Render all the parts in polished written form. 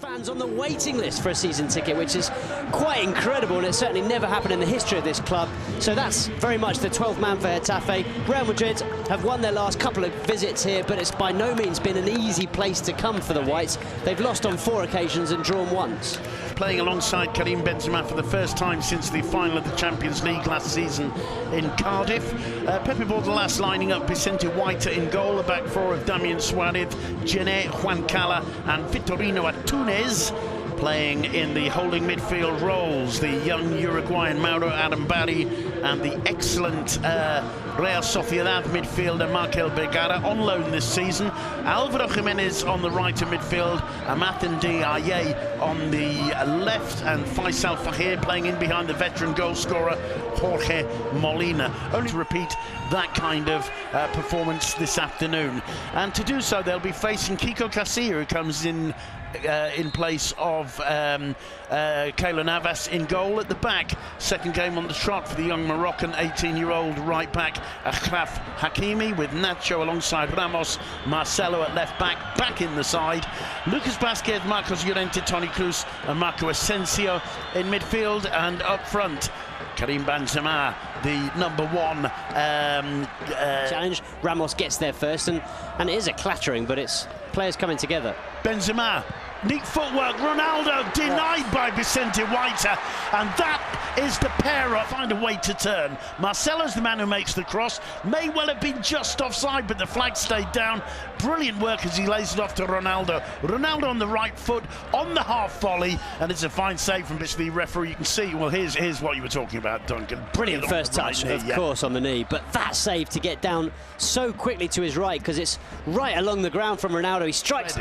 fans on the waiting list for a season ticket, which is quite incredible, and it's certainly never happened in the history of this club. So that's very much the 12th man for Getafe. Real Madrid have won their last couple of visits here, but it's by no means been an easy place to come for the Whites. They've lost on 4 occasions and drawn once. Playing alongside Karim Benzema for the first time since the final of the Champions League last season in Cardiff. Pepe Bordalas lining up Vicente White in goal, a back four of Damian Suarez, Gené, Juan Cala and Vitorino Antunes. Playing in the holding midfield roles, the young Uruguayan Mauro Arambari and the excellent Real Sociedad midfielder Markel Bergara on loan this season. Alvaro Jimenez on the right of midfield, Amath Ndiaye on the left, and Faisal Fahir playing in behind the veteran goalscorer Jorge Molina. Only to repeat that kind of performance this afternoon. And to do so, they'll be facing Kiko Casilla, who comes in place of Keylor Navas in goal. At the back, second game on the trot for the young Moroccan 18-year-old right back Achraf Hakimi, with Nacho alongside Ramos, Marcelo at left back in the side, Lucas Vázquez, Marcos Llorente, Toni Kroos and Marco Asensio in midfield, and up front Karim Benzema, the #1 challenge. Ramos gets there first, and it is a clattering, but it's players coming together. Benzema, neat footwork, Ronaldo denied by Vicente White, and that is the pair up. Find a way to turn. Marcelo's the man who makes the cross, may well have been just offside, but the flag stayed down. Brilliant work as he lays it off to Ronaldo. Ronaldo on the right foot, on the half volley, and it's a fine save from the referee. You can see, well, here's what you were talking about, Duncan. Brilliant first touch, of course, on the knee, but that save to get down so quickly to his right, because it's right along the ground from Ronaldo. He strikes.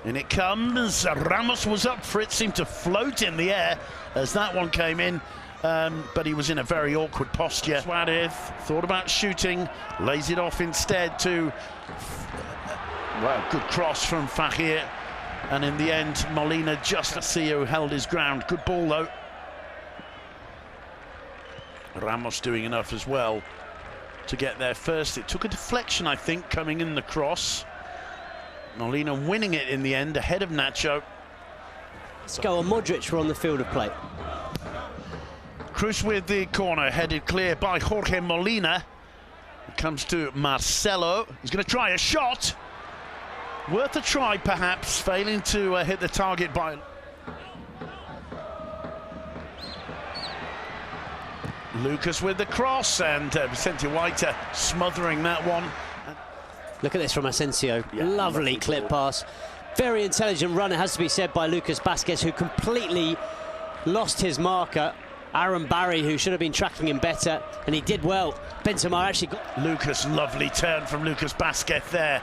And it comes. Ramos was up for it, seemed to float in the air as that one came in, but he was in a very awkward posture. Suarez thought about shooting, lays it off instead to, well, good cross from Fahir, and in the end Molina just who held his ground. Good ball though. Ramos doing enough as well to get there first. It took a deflection, I think, coming in the cross. Molina winning it in the end, ahead of Nacho. Isco and Modric were on the field of play. Kroos with the corner, headed clear by Jorge Molina. It comes to Marcelo. He's going to try a shot. Worth a try, perhaps, failing to hit the target by... Lucas with the cross, and Vicente White smothering that one. Look at this from Asensio. Yeah, lovely clip pass. Very intelligent run, it has to be said, by Lucas Vázquez, who completely lost his marker. Aaron Barry, who should have been tracking him better, and he did well. Benzema actually got... Lucas, lovely turn from Lucas Vázquez there.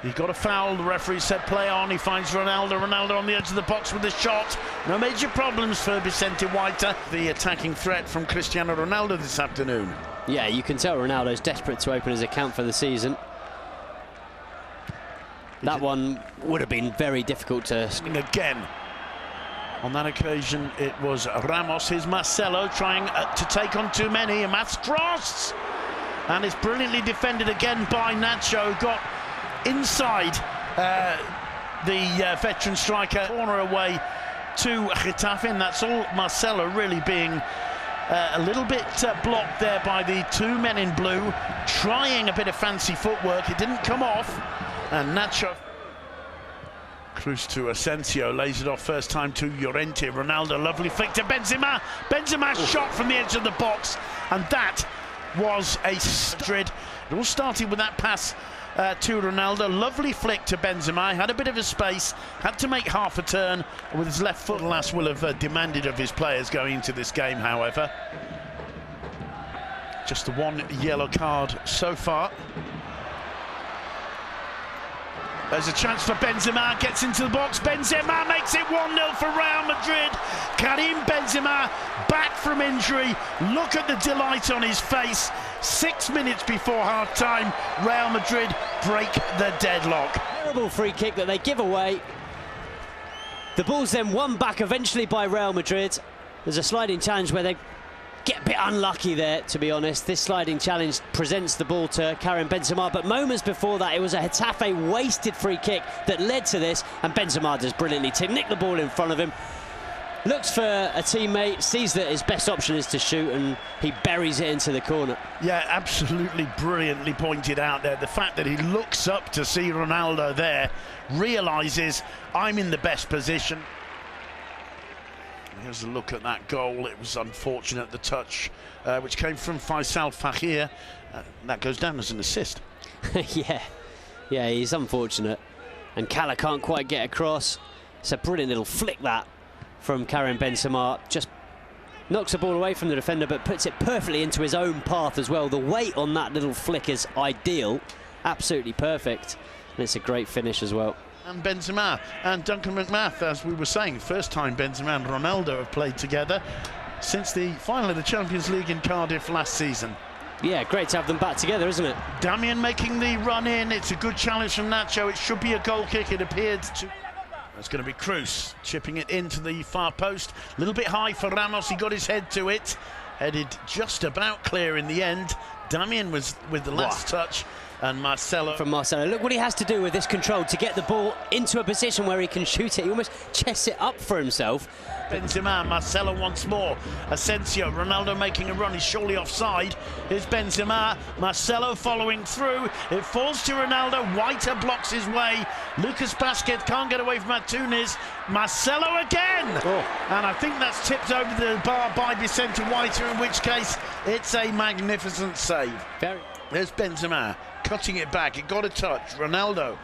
He got a foul, the referee said play on. He finds Ronaldo on the edge of the box with a shot. No major problems for Vicente White. The attacking threat from Cristiano Ronaldo this afternoon. Yeah, you can tell Ronaldo's desperate to open his account for the season. That one would have been very difficult to... Again, on that occasion, it was Ramos. Here's Marcelo trying to take on too many. A mass cross! And it's brilliantly defended again by Nacho. Got inside the veteran striker. Corner away to Getafe, and that's all. Marcelo really being a little bit blocked there by the 2 men in blue. Trying a bit of fancy footwork. It didn't come off. And Nacho. Kroos to Asensio, lays it off first time to Llorente. Ronaldo, lovely flick to Benzema. Benzema shot from the edge of the box, and that was a Madrid. It all started with that pass to Ronaldo. Lovely flick to Benzema. Had a bit of a space, had to make half a turn with his left foot. Last will have demanded of his players going into this game, however. Just the 1 yellow card so far. There's a chance for Benzema, gets into the box. Benzema makes it 1-0 for Real Madrid. Karim Benzema back from injury. Look at the delight on his face. 6 minutes before half-time, Real Madrid break the deadlock. Terrible free kick that they give away. The ball's then won back eventually by Real Madrid. There's a sliding challenge where they get a bit unlucky there, to be honest. This sliding challenge presents the ball to Karim Benzema, but moments before that, it was a Getafe wasted free kick that led to this, and Benzema does brilliantly to nick the ball in front of him. Looks for a teammate, sees that his best option is to shoot, and he buries it into the corner. Yeah, absolutely brilliantly pointed out there. The fact that he looks up to see Ronaldo there, realises I'm in the best position. Here's a look at that goal. It was unfortunate, the touch, which came from Faisal Fahir. That goes down as an assist. Yeah, he's unfortunate. And Kala can't quite get across. It's a brilliant little flick, that, from Karim Benzema. Just knocks the ball away from the defender, but puts it perfectly into his own path as well. The weight on that little flick is ideal. Absolutely perfect. And it's a great finish as well. And Benzema and Duncan McMath, as we were saying, first time Benzema and Ronaldo have played together since the final of the Champions League in Cardiff last season. Yeah, great to have them back together, isn't it? Damian making the run in. It's a good challenge from Nacho. It should be a goal kick. It appeared to... It's going to be Cruz chipping it into the far post. A little bit high for Ramos. He got his head to it. Headed just about clear in the end. Damian was with the last touch. And Marcelo. From Marcelo. Look what he has to do with this control to get the ball into a position where he can shoot it. He almost chests it up for himself. Benzema, Marcelo once more. Asensio, Ronaldo making a run. He's surely offside. Here's Benzema. Marcelo following through. It falls to Ronaldo. Whiter blocks his way. Lucas Basquet can't get away from Antunes. Marcelo again. And I think that's tipped over the bar by Vicente Whiter, in which case it's a magnificent save. There's Benzema cutting it back. It got a touch. Ronaldo,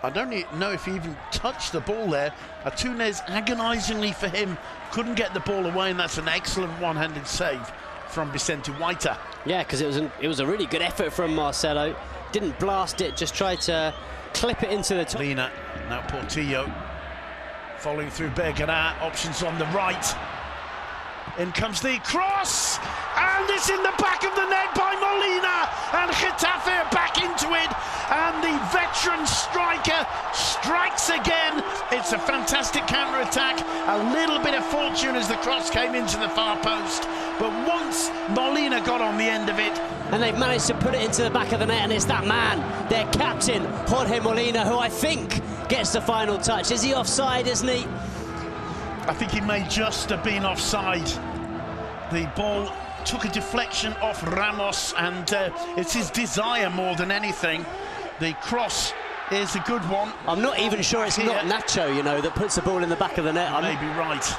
I don't know if he even touched the ball there. Antunes agonisingly for him, couldn't get the ball away, and that's an excellent one-handed save from Vicente Whiter. Yeah, because it was a really good effort from Marcelo. Didn't blast it, just tried to clip it into the top. Lina, now Portillo following through Bergerac, options on the right. In comes the cross, and it's in the back of the net by Molina, and Getafe are back into it, and the veteran striker strikes again. It's a fantastic counter-attack, a little bit of fortune as the cross came into the far post, but once Molina got on the end of it. And they've managed to put it into the back of the net, and it's that man, their captain, Jorge Molina, who I think gets the final touch. Is he offside, isn't he? I think he may just have been offside. The ball took a deflection off Ramos, and it's his desire more than anything. The cross is a good one. I'm not even sure it's not Nacho, you know, that puts the ball in the back of the net. You may be right.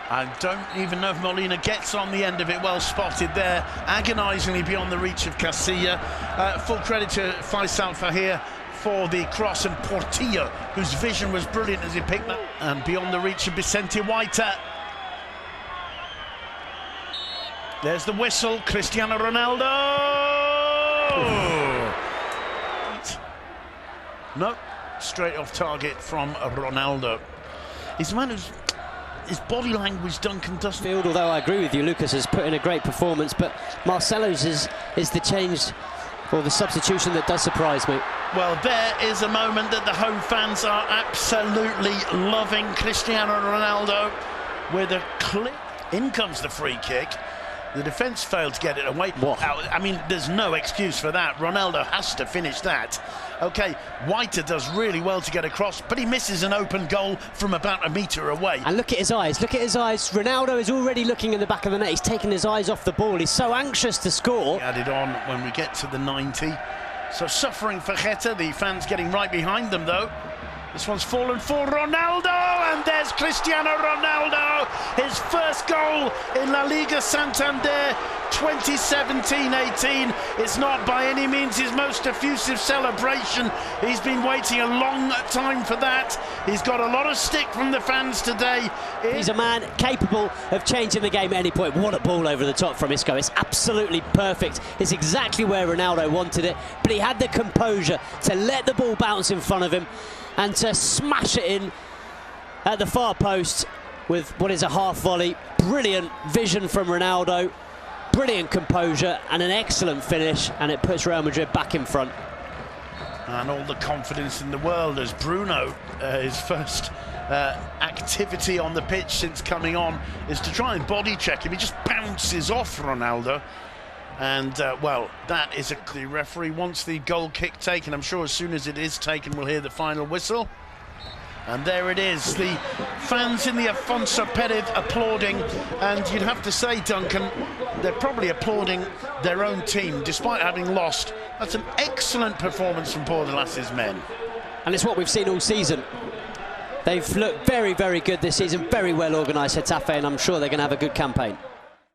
I don't even know if Molina gets on the end of it. Well spotted there, agonisingly beyond the reach of Casilla. Full credit to Faisal Fahir for the cross, and Portillo, whose vision was brilliant as he picked that. And beyond the reach of Vicente Whiter. There's the whistle, Cristiano Ronaldo! No, straight off target from Ronaldo. He's a man who's... his body language, Duncan, doesn't... Field, although I agree with you, Lucas has put in a great performance, but Marcelo's is the change, or the substitution that does surprise me. Well, there is a moment that the home fans are absolutely loving. Cristiano Ronaldo with a clip. In comes the free kick. The defence failed to get it away. I mean, there's no excuse for that. Ronaldo has to finish that. OK, Whiter does really well to get across, but he misses an open goal from about a metre away. And look at his eyes, look at his eyes. Ronaldo is already looking in the back of the net. He's taken his eyes off the ball. He's so anxious to score. Added on when we get to the 90. So suffering for Getafe, the fans getting right behind them, though. This one's fallen for Ronaldo, and there's Cristiano Ronaldo, his first goal in La Liga Santander 2017-18. It's not by any means his most effusive celebration. He's been waiting a long time for that. He's got a lot of stick from the fans today. He's a man capable of changing the game at any point. What a ball over the top from Isco. It's absolutely perfect. It's exactly where Ronaldo wanted it, but he had the composure to let the ball bounce in front of him and to smash it in at the far post with what is a half volley. Brilliant vision from Ronaldo, brilliant composure, and an excellent finish, and it puts Real Madrid back in front. And all the confidence in the world as Bruno, his first activity on the pitch since coming on is to try and body check him. He just bounces off Ronaldo. And, well, that is the referee wants the goal kick taken. I'm sure as soon as it is taken, we'll hear the final whistle. And there it is, the fans in the Afonso Perez applauding, and you'd have to say, Duncan, they're probably applauding their own team, despite having lost. That's an excellent performance from Bordalas' men. And it's what we've seen all season. They've looked very, very good this season, very well organised, Getafe, and I'm sure they're going to have a good campaign.